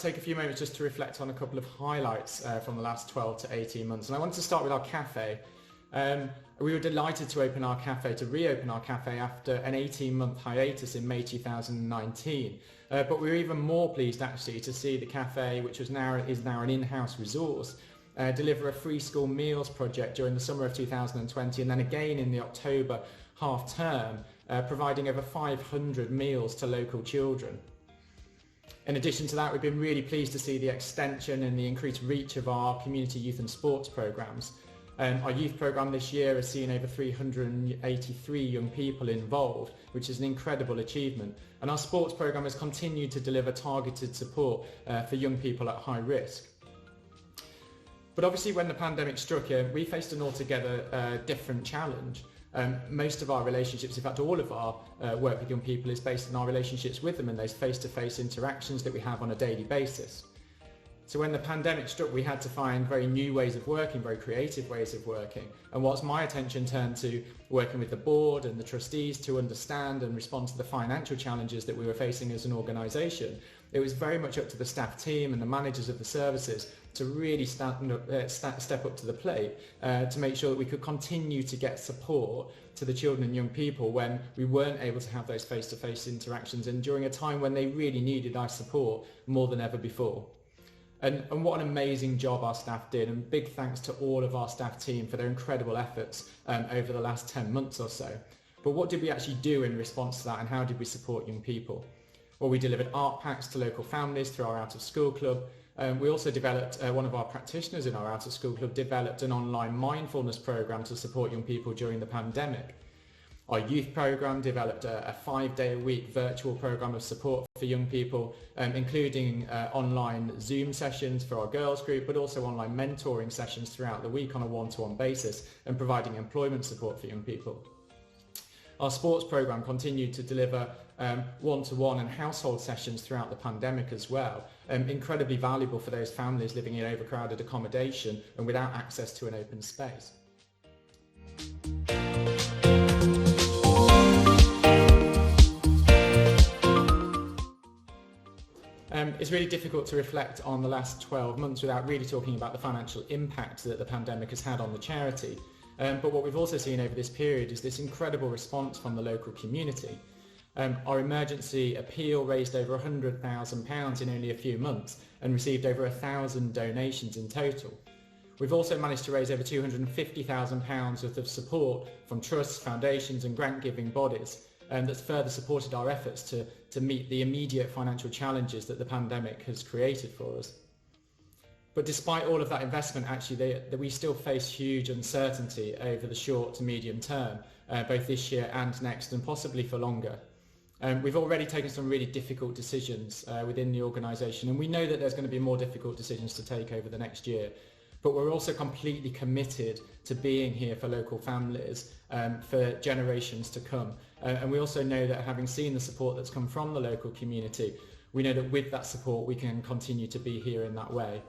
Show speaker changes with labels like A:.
A: take a few moments just to reflect on a couple of highlights from the last 12 to 18 months. And I wanted to start with our cafe. We were delighted to reopen our cafe after an 18-month hiatus in May 2019. But we were even more pleased actually to see the cafe, which is now an in-house resource, deliver a free school meals project during the summer of 2020, and then again in the October half term, providing over 500 meals to local children. In addition to that, we've been really pleased to see the extension and the increased reach of our community youth and sports programmes. Our youth programme this year has seen over 383 young people involved, which is an incredible achievement. And our sports programme has continued to deliver targeted support for young people at high risk. But obviously when the pandemic struck, we faced an altogether different challenge. Most of our relationships, in fact all of our work with young people, is based on our relationships with them and those face-to-face interactions that we have on a daily basis. So when the pandemic struck, we had to find very new ways of working, very creative ways of working. And whilst my attention turned to working with the board and the trustees to understand and respond to the financial challenges that we were facing as an organisation, it was very much up to the staff team and the managers of the services to really step up to the plate to make sure that we could continue to get support to the children and young people when we weren't able to have those face-to-face interactions, and during a time when they really needed our support more than ever before. And what an amazing job our staff did, and big thanks to all of our staff team for their incredible efforts over the last 10 months or so. But what did we actually do in response to that, and how did we support young people? Well, we delivered art packs to local families through our Out of School Club. We also developed, one of our practitioners in our Out of School Club developed an online mindfulness programme to support young people during the pandemic. Our youth programme developed a 5-day-a-week virtual programme of support for young people, including online Zoom sessions for our girls group, but also online mentoring sessions throughout the week on a one-to-one basis, and providing employment support for young people. Our sports programme continued to deliver one-to-one and household sessions throughout the pandemic as well, incredibly valuable for those families living in overcrowded accommodation and without access to an open space. It's really difficult to reflect on the last 12 months without really talking about the financial impact that the pandemic has had on the charity. But what we've also seen over this period is this incredible response from the local community. Our emergency appeal raised over £100,000 in only a few months and received over 1,000 donations in total. We've also managed to raise over £250,000 worth of support from trusts, foundations and grant-giving bodies, that's further supported our efforts to meet the immediate financial challenges that the pandemic has created for us. But despite all of that investment, actually, we still face huge uncertainty over the short to medium term, both this year and next, and possibly for longer. We've already taken some really difficult decisions within the organisation, and we know that there's going to be more difficult decisions to take over the next year. But we're also completely committed to being here for local families for generations to come. And we also know that, having seen the support that's come from the local community, we know that with that support we can continue to be here in that way.